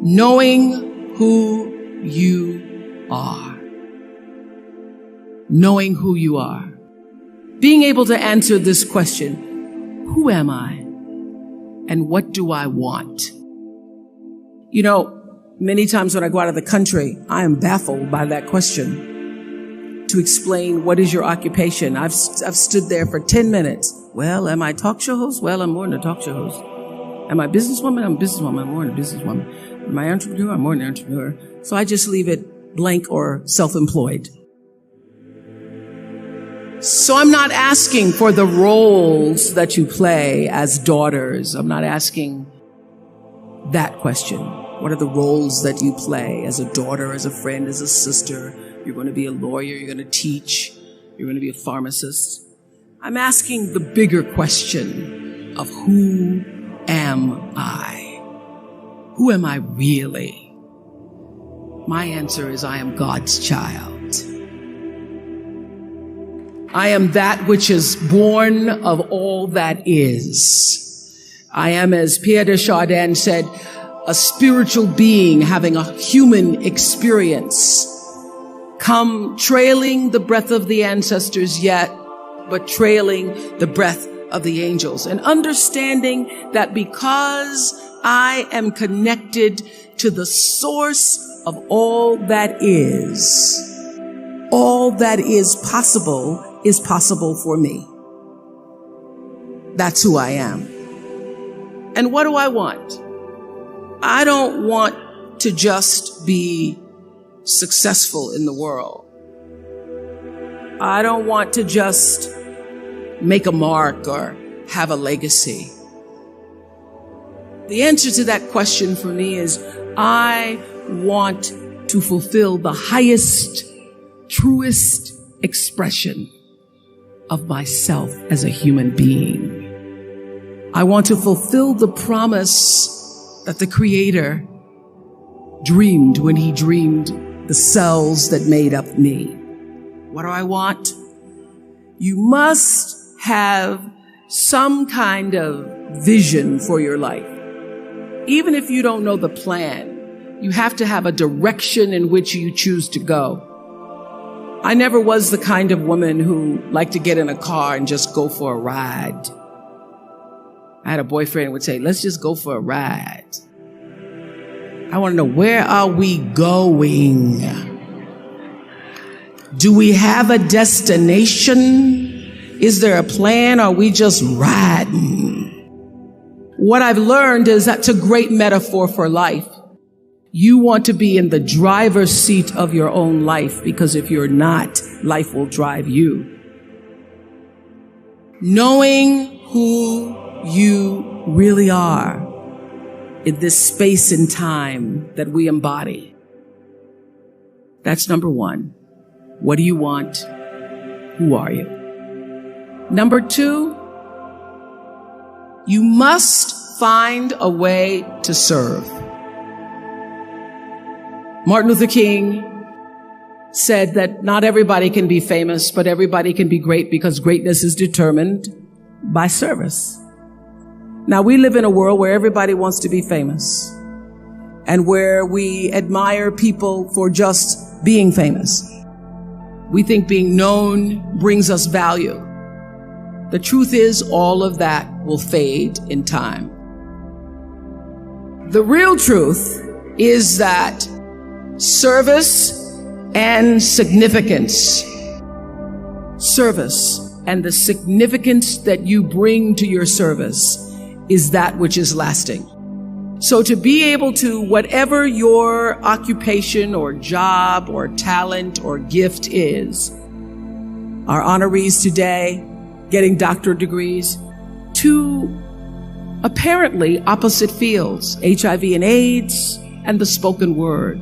Knowing who you are. Knowing who you are. Being able to answer this question, who am I? And what do I want? You know, many times when I go out of the country, I am baffled by that question. To explain what is your occupation. I've stood there for 10 minutes. Well, am I a talk show host? Well, I'm more than a talk show host. Am I a businesswoman? I'm a businesswoman. I'm more than a businesswoman. Am I an entrepreneur? I'm more than an entrepreneur. So I just leave it blank or self-employed. So I'm not asking for the roles that you play as daughters. I'm not asking that question. What are the roles that you play as a daughter, as a friend, as a sister? You're going to be a lawyer. You're going to teach. You're going to be a pharmacist. I'm asking the bigger question of who am I? Who am I really? My answer is I am God's child. I am that which is born of all that is. I am, as Pierre de Chardin said, a spiritual being having a human experience. Come trailing the breath of the ancestors yet, but trailing the breath of the angels. And understanding that because I am connected to the source of all that is possible for me. That's who I am. And what do I want? I don't want to just be successful in the world. I don't want to just make a mark or have a legacy. The answer to that question for me is I want to fulfill the highest, truest expression of myself as a human being. I want to fulfill the promise that the Creator dreamed when He dreamed the cells that made up me. What do I want? You must have some kind of vision for your life. Even if you don't know the plan, you have to have a direction in which you choose to go. I never was the kind of woman who liked to get in a car and just go for a ride. I had a boyfriend who would say, let's just go for a ride. I want to know, where are we going? Do we have a destination? Is there a plan? Or are we just riding? What I've learned is that's a great metaphor for life. You want to be in the driver's seat of your own life, because if you're not, life will drive you. Knowing who you really are in this space and time that we embody. That's number one. What do you want? Who are you? Number two, you must find a way to serve. Martin Luther King said that not everybody can be famous, but everybody can be great, because greatness is determined by service. Now, we live in a world where everybody wants to be famous and where we admire people for just being famous. We think being known brings us value. The truth is, all of that will fade in time. The real truth is that service and significance, service and the significance that you bring to your service is that which is lasting. So to be able to, whatever your occupation or job or talent or gift is, our honorees today getting doctorate degrees, to apparently opposite fields, HIV and AIDS and the spoken word.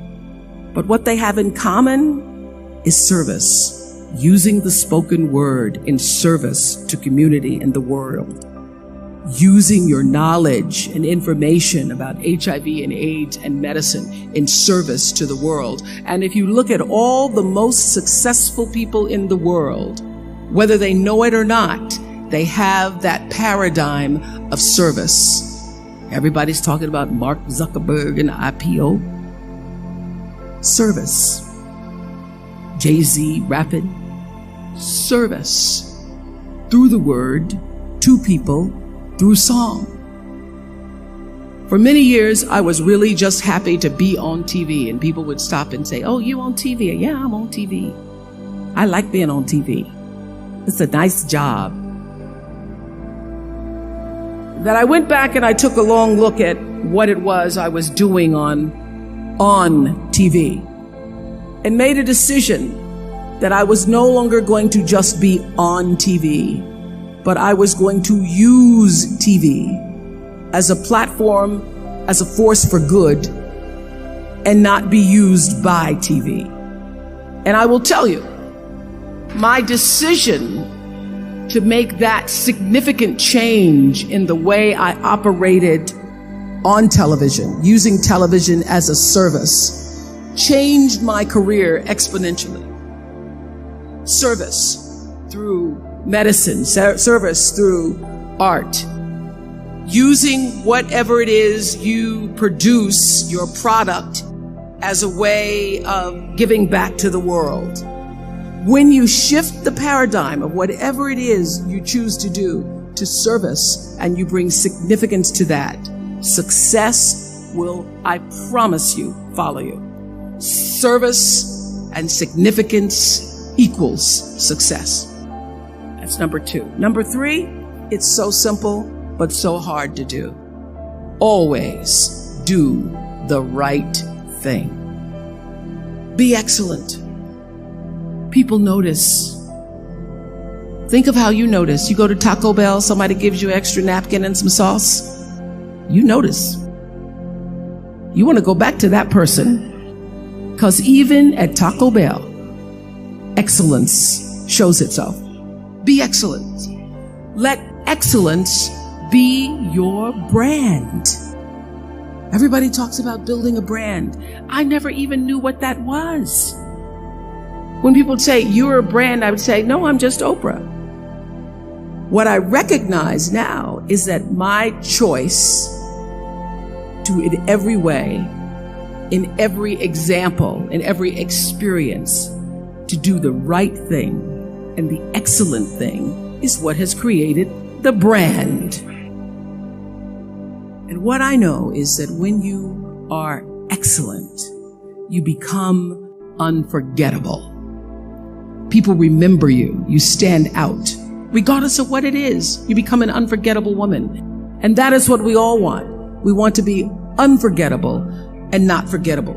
But what they have in common is service, using the spoken word in service to community and the world. Using your knowledge and information about HIV and AIDS and medicine in service to the world. And if you look at all the most successful people in the world, whether they know it or not, they have that paradigm of service. Everybody's talking about Mark Zuckerberg and IPO. Service. Jay-Z rapping. Service. Through the word, to people, through song. For many years, I was really just happy to be on TV, and people would stop and say, "Oh, you on TV?" "Yeah, I'm on TV. I like being on TV. It's a nice job." That I went back and I took a long look at what it was I was doing on TV and made a decision that I was no longer going to just be on TV, but I was going to use TV as a platform, as a force for good, and not be used by TV. And I will tell you, my decision to make that significant change in the way I operated on television, using television as a service, changed my career exponentially. Service through medicine, service through art, using whatever it is you produce, your product, as a way of giving back to the world. When you shift the paradigm of whatever it is you choose to do to service, and you bring significance to that, success will, I promise you, follow you. Service and significance equals success. That's number 2. Number 3, it's so simple, but so hard to do. Always do the right thing. Be excellent. People notice. Think of how you notice. You go to Taco Bell, somebody gives you an extra napkin and some sauce. You notice. You want to go back to that person. Because even at Taco Bell, excellence shows itself. Be excellent. Let excellence be your brand. Everybody talks about building a brand. I never even knew what that was. When people say, "You're a brand," I would say, "No, I'm just Oprah." What I recognize now is that my choice to, in every way, in every example, in every experience, to do the right thing and the excellent thing is what has created the brand. And what I know is that when you are excellent, you become unforgettable. People remember you. You stand out. Regardless of what it is, you become an unforgettable woman. And that is what we all want. We want to be unforgettable and not forgettable.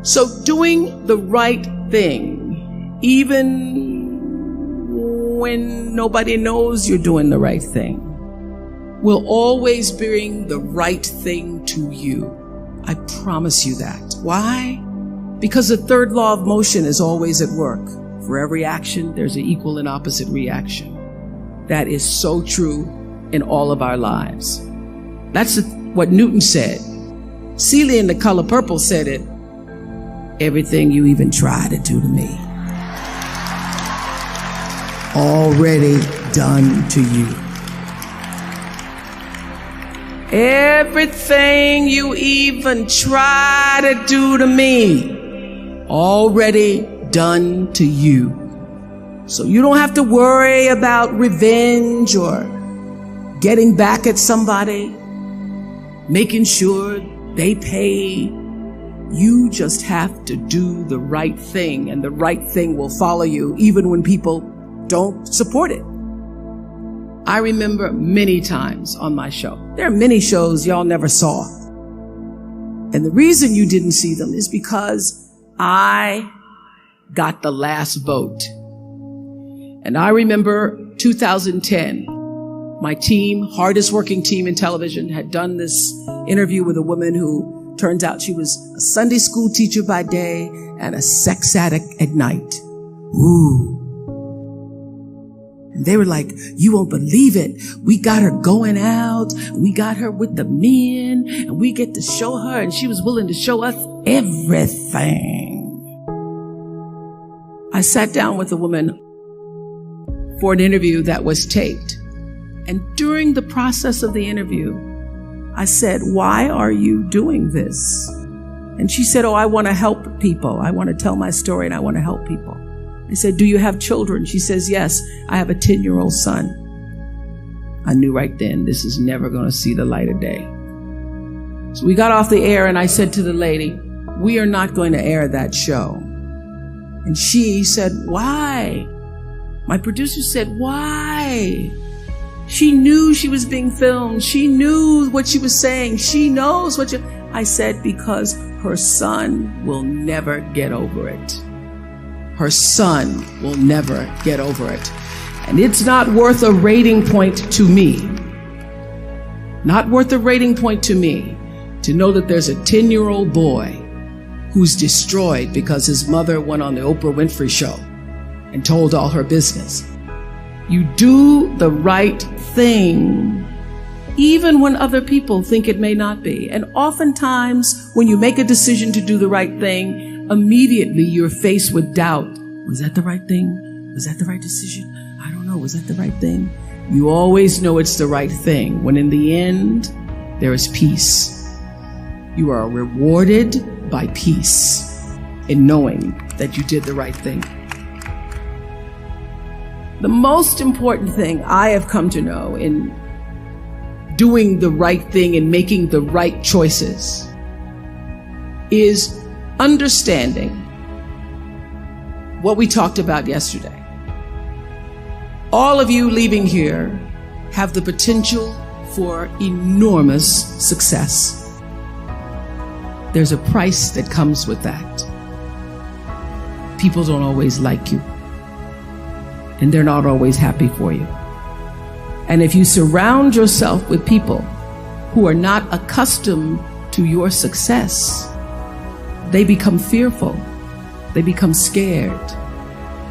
So doing the right thing, even when nobody knows you're doing the right thing, will always bring the right thing to you. I promise you that. Why? Because the third law of motion is always at work. For every action, there's an equal and opposite reaction. That is so true in all of our lives. That's what Newton said. Celia in The Color Purple said it. Everything you even try to do to me, already done to you. Everything you even try to do to me, already done to you. So you don't have to worry about revenge or getting back at somebody, making sure they pay. You just have to do the right thing, and the right thing will follow you even when people don't support it. I remember many times on my show. There are many shows y'all never saw. And the reason you didn't see them is because I got the last vote. And I remember 2010, my team, hardest working team in television, had done this interview with a woman who turns out she was a Sunday school teacher by day and a sex addict at night. Ooh. And they were like, "You won't believe it. We got her going out. We got her with the men, and we get to show her." And she was willing to show us everything. I sat down with a woman for an interview that was taped. And during the process of the interview, I said, why are you doing this? And she said, oh, I want to help people. I want to tell my story and I want to help people. I said, do you have children? She says, yes, I have a 10-year-old son. I knew right then this is never going to see the light of day. So we got off the air and I said to the lady, we are not going to air that show. And she said, why? My producer said, why? She knew she was being filmed. She knew what she was saying. She knows what I said, because her son will never get over it. Her son will never get over it. And it's not worth a rating point to me. Not worth a rating point to me to know that there's a 10-year-old boy who's destroyed because his mother went on the Oprah Winfrey show and told all her business. You do the right thing, even when other people think it may not be. And oftentimes, when you make a decision to do the right thing, immediately you're faced with doubt. Was that the right thing? Was that the right decision? I don't know. Was that the right thing? You always know it's the right thing, when in the end, there is peace. You are rewarded by peace in knowing that you did the right thing. The most important thing I have come to know in doing the right thing and making the right choices is understanding what we talked about yesterday. All of you leaving here have the potential for enormous success. There's a price that comes with that. People don't always like you, and they're not always happy for you. And if you surround yourself with people who are not accustomed to your success, they become fearful. They become scared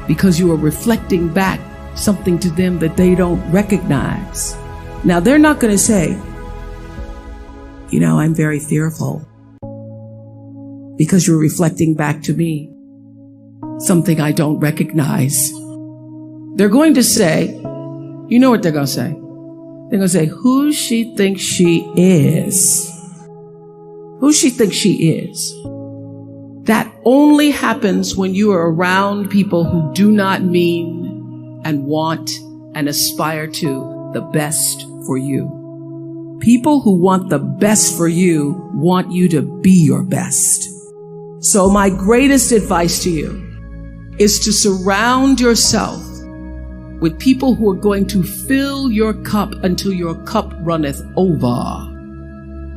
because you are reflecting back something to them that they don't recognize. Now, they're not going to say, you know, I'm very fearful, because you're reflecting back to me something I don't recognize. They're going to say, you know what they're going to say? They're going to say, who she thinks she is. Who she thinks she is. That only happens when you are around people who do not mean and want and aspire to the best for you. People who want the best for you want you to be your best. So my greatest advice to you is to surround yourself with people who are going to fill your cup until your cup runneth over.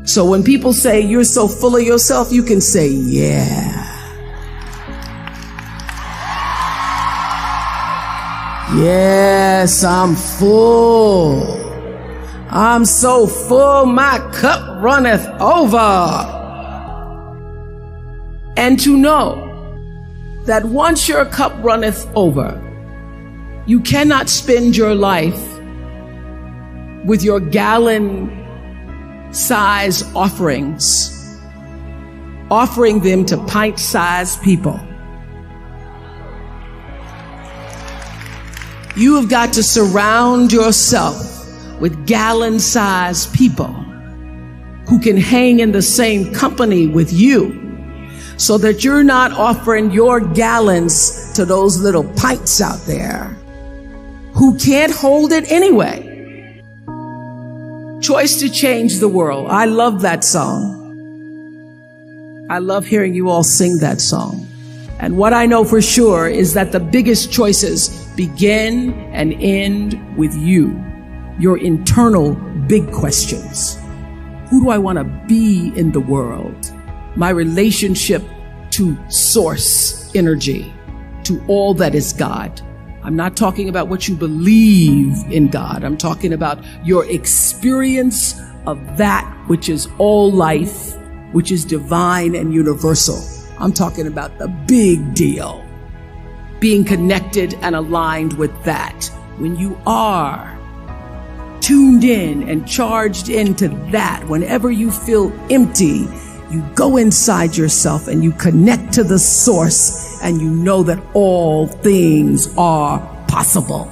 So when people say you're so full of yourself, you can say, yeah. Yes, I'm full. I'm so full, my cup runneth over. And to know that once your cup runneth over, you cannot spend your life with your gallon-size offerings, offering them to pint-sized people. You have got to surround yourself with gallon-sized people who can hang in the same company with you, so that you're not offering your gallons to those little pints out there who can't hold it anyway. Choice to Change the World. I love that song. I love hearing you all sing that song. And what I know for sure is that the biggest choices begin and end with you, your internal big questions. Who do I want to be in the world? My relationship to source energy, to all that is God. I'm not talking about what you believe in God. I'm talking about your experience of that which is all life, which is divine and universal. I'm talking about the big deal. Being connected and aligned with that. When you are tuned in and charged into that, whenever you feel empty, you go inside yourself and you connect to the source, and you know that all things are possible.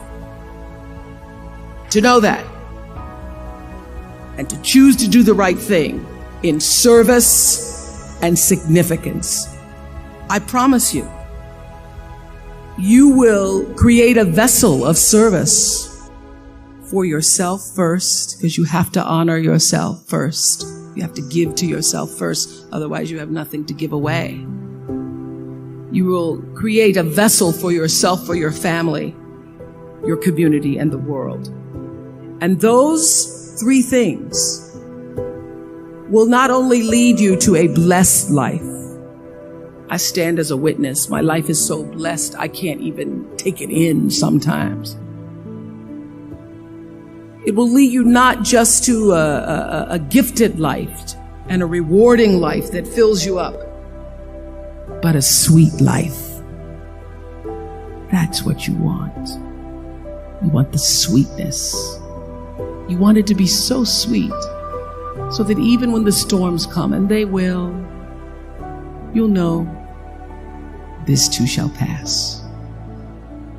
To know that and to choose to do the right thing in service and significance, I promise you, you will create a vessel of service for yourself first, because you have to honor yourself first. You have to give to yourself first, otherwise you have nothing to give away. You will create a vessel for yourself, for your family, your community, and the world. And those three things will not only lead you to a blessed life. I stand as a witness. My life is so blessed, I can't even take it in sometimes. It will lead you not just to a gifted life and a rewarding life that fills you up, but a sweet life. That's what you want. You want the sweetness. You want it to be so sweet, so that even when the storms come, and they will, you'll know this too shall pass.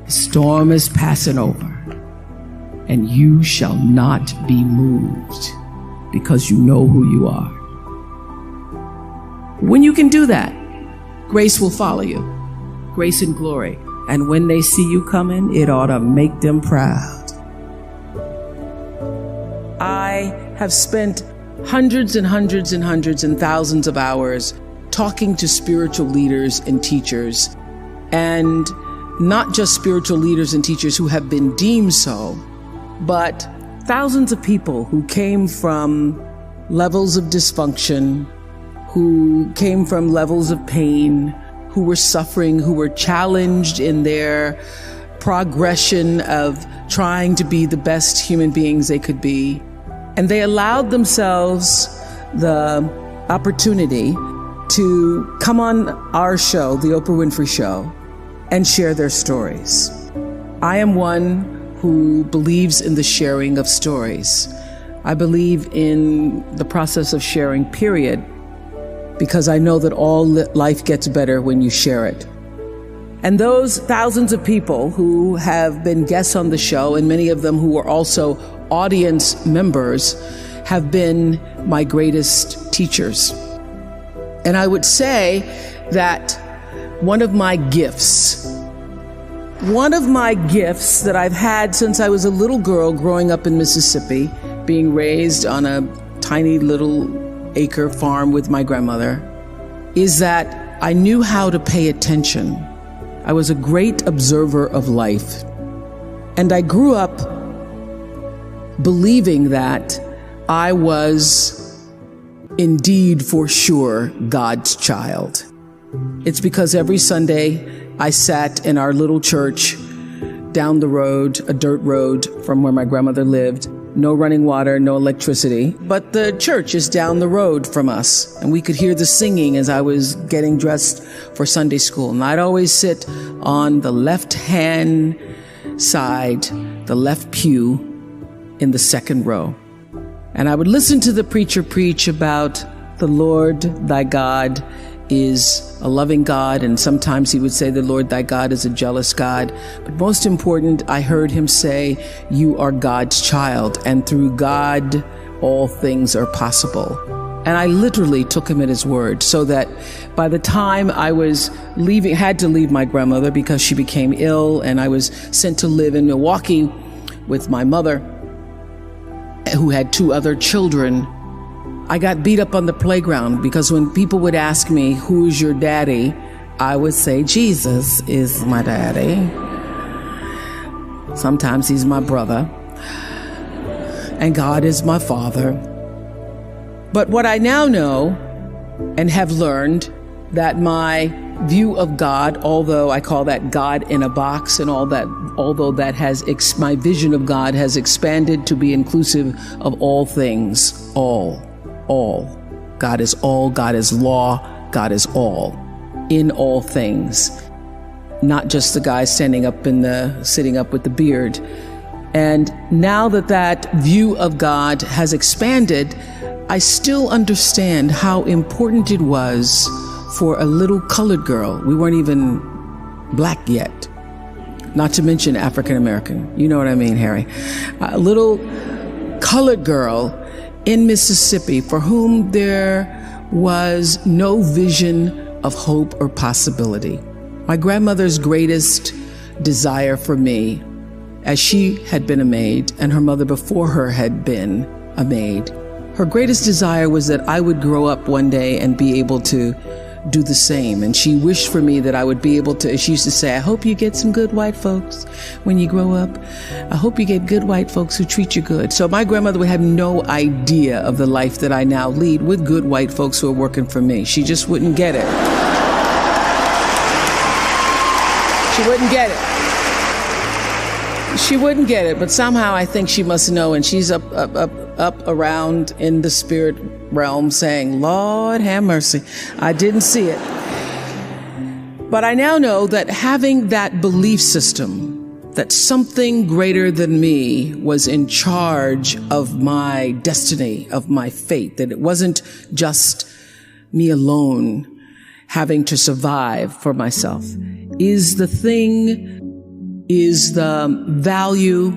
The storm is passing over, and you shall not be moved, because you know who you are. When you can do that, grace will follow you, grace and glory. And when they see you coming, it ought to make them proud. I have spent hundreds and hundreds and hundreds and thousands of hours talking to spiritual leaders and teachers, and not just spiritual leaders and teachers who have been deemed so, but thousands of people who came from levels of dysfunction, who came from levels of pain, who were suffering, who were challenged in their progression of trying to be the best human beings they could be. And they allowed themselves the opportunity to come on our show, the Oprah Winfrey Show, and share their stories. I am one who believes in the sharing of stories. I believe in the process of sharing, period, because I know that all life gets better when you share it. And those thousands of people who have been guests on the show, and many of them who are also audience members, have been my greatest teachers. And I would say that one of my gifts that I've had since I was a little girl growing up in Mississippi, being raised on a tiny little acre farm with my grandmother, is that I knew how to pay attention. I was a great observer of life. And I grew up believing that I was indeed, for sure, God's child. It's because every Sunday I sat in our little church down the road, a dirt road from where my grandmother lived. No running water, no electricity, but the church is down the road from us. And we could hear the singing as I was getting dressed for Sunday school. And I'd always sit on the left-hand side, the left pew in the second row. And I would listen to the preacher preach about the Lord thy God is a loving God, and sometimes he would say the Lord thy God is a jealous God. But most important, I heard him say, you are God's child, and through God all things are possible. And I literally took him at his word, so that by the time I was had to leave my grandmother because she became ill, and I was sent to live in Milwaukee with my mother, who had 2 other children, I got beat up on the playground because when people would ask me, who's your daddy? I would say, Jesus is my daddy. Sometimes he's my brother. And God is my father. But what I now know and have learned, that my view of God, although I call that God in a box and all that, although that has, my vision of God has expanded to be inclusive of all things, all. God is all, God is law, God is all, in all things. Not just the guy sitting up with the beard. And now that view of God has expanded, I still understand how important it was for a little colored girl. We weren't even black yet, not to mention African American. You know what I mean, Harry? A little colored girl in Mississippi for whom there was no vision of hope or possibility. My grandmother's greatest desire for me, as she had been a maid and her mother before her had been a maid, her greatest desire was that I would grow up one day and be able to do the same. And she wished for me that I would be able to, she used to say, I hope you get some good white folks when you grow up. I hope you get good white folks who treat you good. So my grandmother would have no idea of the life that I now lead with good white folks who are working for me. She just wouldn't get it. She wouldn't get it. She wouldn't get it, but somehow I think she must know, and she's up around in the spirit realm saying, Lord have mercy, I didn't see it. But I now know that having that belief system, that something greater than me was in charge of my destiny, of my fate, that it wasn't just me alone having to survive for myself, is the thing, is the value,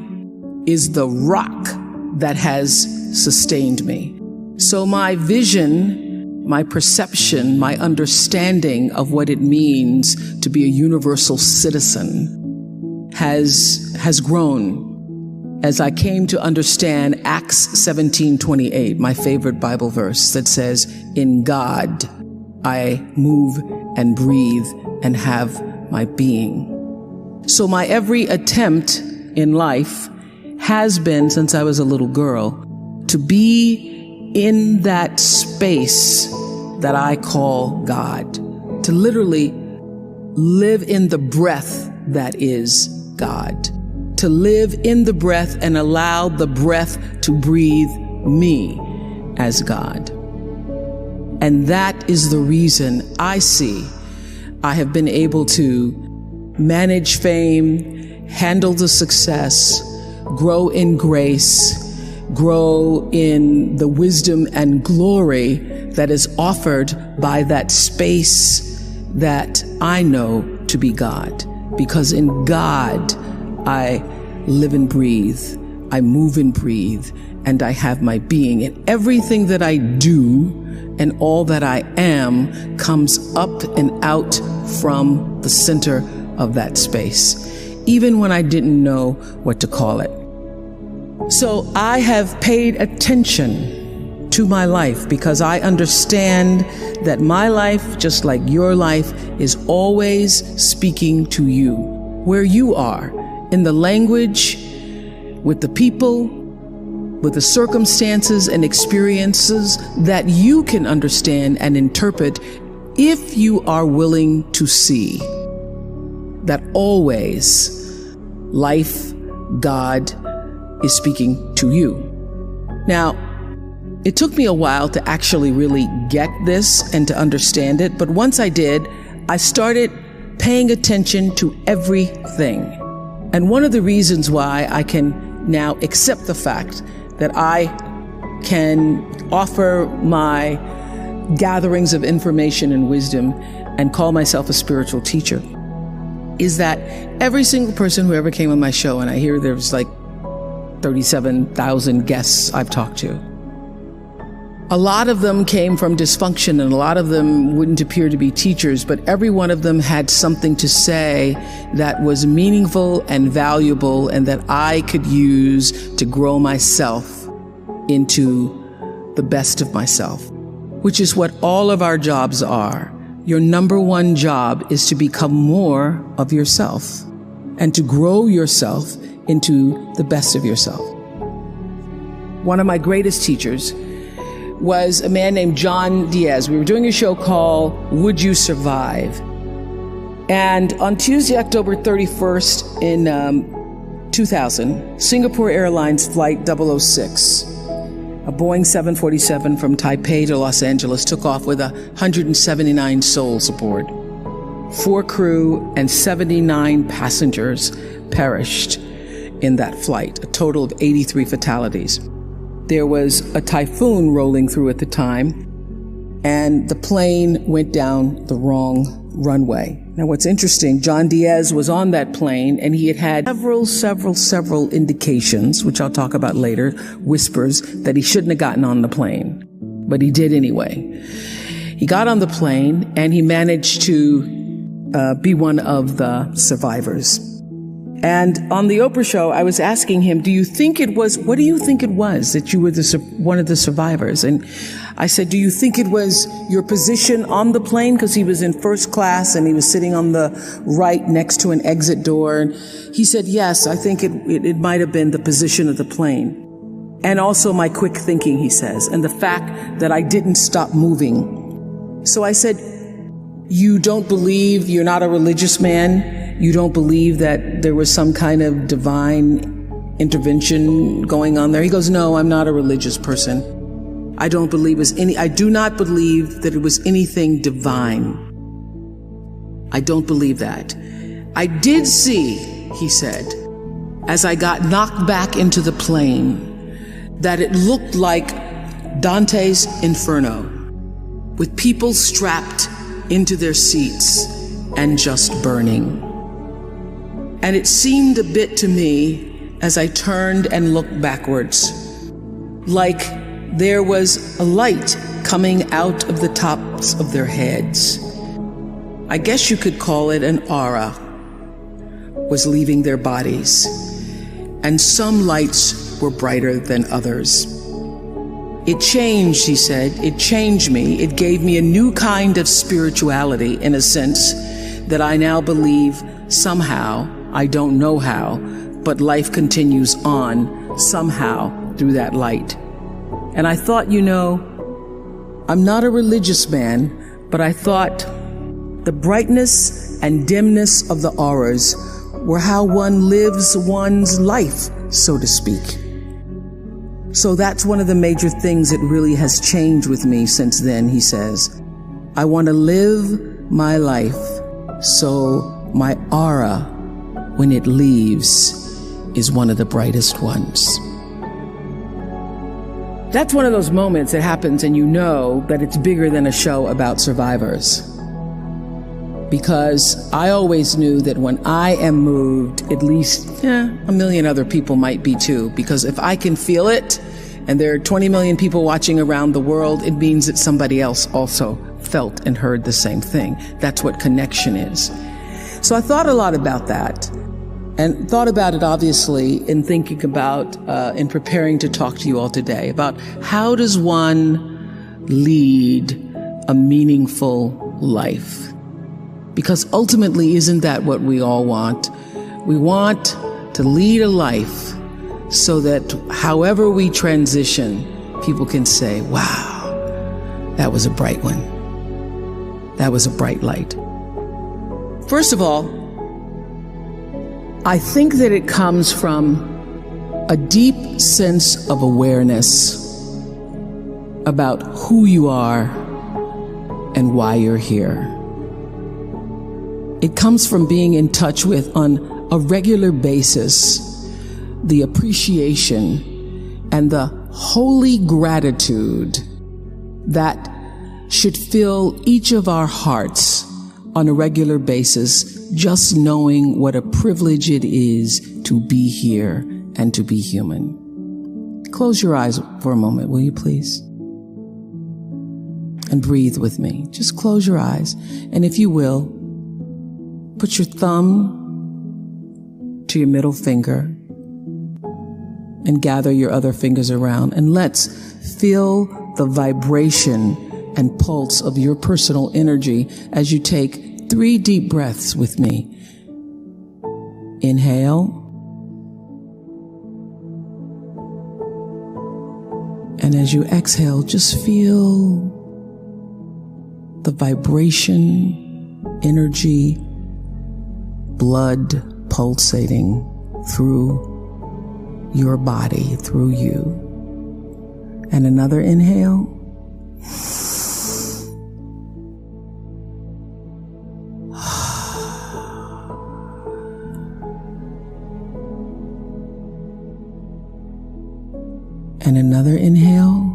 is the rock that has sustained me. So my vision, my perception, my understanding of what it means to be a universal citizen has grown as I came to understand Acts 17:28, my favorite Bible verse that says, in God I move and breathe and have my being. So my every attempt in life has been, since I was a little girl, to be in that space that I call God, to literally live in the breath that is God, to live in the breath and allow the breath to breathe me as God. And that is the reason I see I have been able to manage fame, handle the success, grow in grace, grow in the wisdom and glory that is offered by that space that I know to be God. Because in God, I live and breathe, I move and breathe, and I have my being. And everything that I do and all that I am comes up and out from the center of that space, even when I didn't know what to call it. So I have paid attention to my life because I understand that my life, just like your life, is always speaking to you, where you are, in the language, with the people, with the circumstances and experiences that you can understand and interpret if you are willing to see that always life, God, is speaking to you. Now, it took me a while to actually really get this and to understand it, but once I did, I started paying attention to everything. And one of the reasons why I can now accept the fact that I can offer my gatherings of information and wisdom and call myself a spiritual teacher is that every single person who ever came on my show, and I hear there's like 37,000 guests I've talked to, a lot of them came from dysfunction and a lot of them wouldn't appear to be teachers, but every one of them had something to say that was meaningful and valuable and that I could use to grow myself into the best of myself, which is what all of our jobs are. Your number one job is to become more of yourself and to grow yourself into the best of yourself. One of my greatest teachers was a man named John Diaz. We were doing a show called Would You Survive? And on Tuesday, October 31st in 2000, Singapore Airlines Flight 006, a Boeing 747 from Taipei to Los Angeles, took off with 179 souls aboard. 4 crew and 79 passengers perished in that flight, a total of 83 fatalities. There was a typhoon rolling through at the time, and the plane went down the wrong runway. Now, what's interesting, John Diaz was on that plane, and he had several indications, which I'll talk about later, whispers, that he shouldn't have gotten on the plane. But he did anyway. He got on the plane, and he managed to be one of the survivors. And on the Oprah show, I was asking him, what do you think it was that you were one of the survivors? And I said, do you think it was your position on the plane? Because he was in first class and he was sitting on the right next to an exit door. And he said, yes, I think it might have been the position of the plane. And also my quick thinking, he says, and the fact that I didn't stop moving. So I said, you don't believe, you're not a religious man? You don't believe that there was some kind of divine intervention going on there? He goes, no, I'm not a religious person. I do not believe that it was anything divine. I don't believe that. I did see, he said, as I got knocked back into the plane, that it looked like Dante's Inferno, with people strapped into their seats and just burning. And it seemed a bit to me, as I turned and looked backwards, like there was a light coming out of the tops of their heads. I guess you could call it an aura, was leaving their bodies. And some lights were brighter than others. It changed, he said, it changed me. It gave me a new kind of spirituality, in a sense, that I now believe somehow, I don't know how, but life continues on somehow through that light. And I thought, I'm not a religious man, but I thought the brightness and dimness of the auras were how one lives one's life, so to speak. So that's one of the major things that really has changed with me since then, he says. I want to live my life so my aura, when it leaves, is one of the brightest ones. That's one of those moments that happens and you know that it's bigger than a show about survivors. Because I always knew that when I am moved, at least a million other people might be too. Because if I can feel it, and there are 20 million people watching around the world, it means that somebody else also felt and heard the same thing. That's what connection is. So I thought a lot about that. And thought about it, obviously, in thinking about, in preparing to talk to you all today, about how does one lead a meaningful life? Because ultimately, isn't that what we all want? We want to lead a life so that however we transition, people can say, wow, that was a bright one. That was a bright light. First of all, I think that it comes from a deep sense of awareness about who you are and why you're here. It comes from being in touch with, on a regular basis, the appreciation and the holy gratitude that should fill each of our hearts on a regular basis, just knowing what a privilege it is to be here and to be human. Close your eyes for a moment, will you please? And breathe with me. Just close your eyes. And if you will, put your thumb to your middle finger and gather your other fingers around. And let's feel the vibration and pulse of your personal energy as you take 3 deep breaths with me. Inhale. And as you exhale, just feel the vibration, energy, blood pulsating through your body, through you. And another inhale. And another inhale.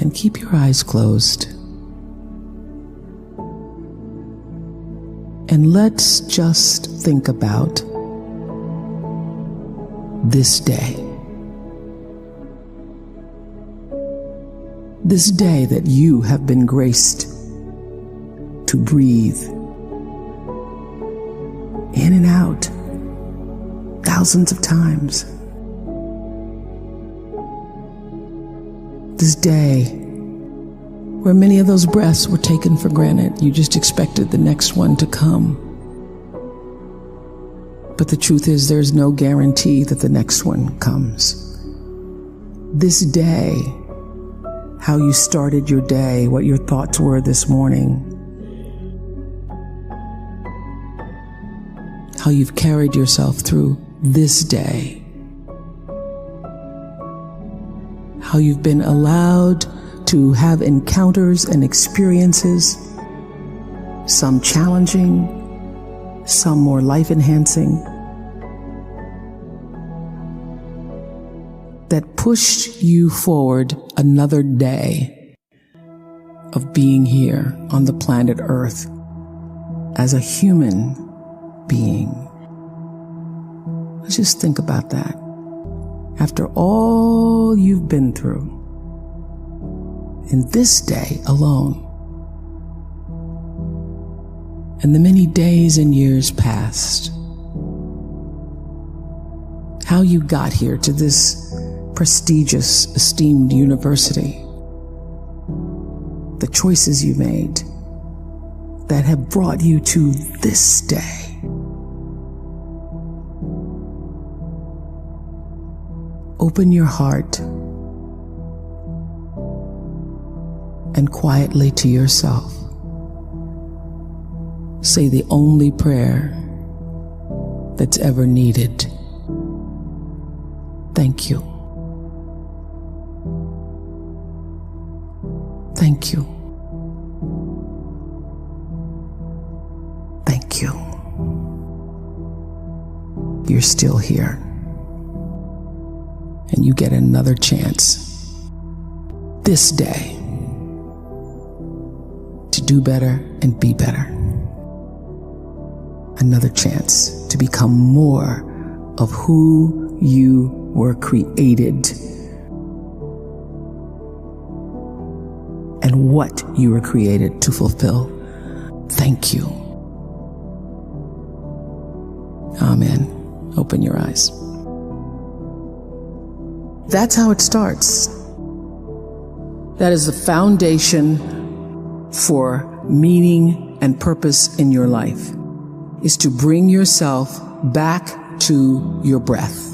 And keep your eyes closed. And let's just think about this day. This day that you have been graced to breathe in and out thousands of times. This day where many of those breaths were taken for granted. You just expected the next one to come. But the truth is, there's no guarantee that the next one comes. This day, how you started your day, what your thoughts were this morning, how you've carried yourself through this day, how you've been allowed to have encounters and experiences, some challenging, some more life-enhancing, that pushed you forward another day of being here on the planet Earth as a human being. Let's just think about that. After all you've been through, in this day alone, and the many days and years past, how you got here to this prestigious, esteemed university, the choices you made that have brought you to this day. Open your heart and quietly to yourself say the only prayer that's ever needed. Thank you. Thank you. Thank you. You're still here. And you get another chance this day to do better and be better. Another chance to become more of who you were created and what you were created to fulfill. Thank you. Amen. Open your eyes. That's how it starts. That is the foundation for meaning and purpose in your life, is to bring yourself back to your breath.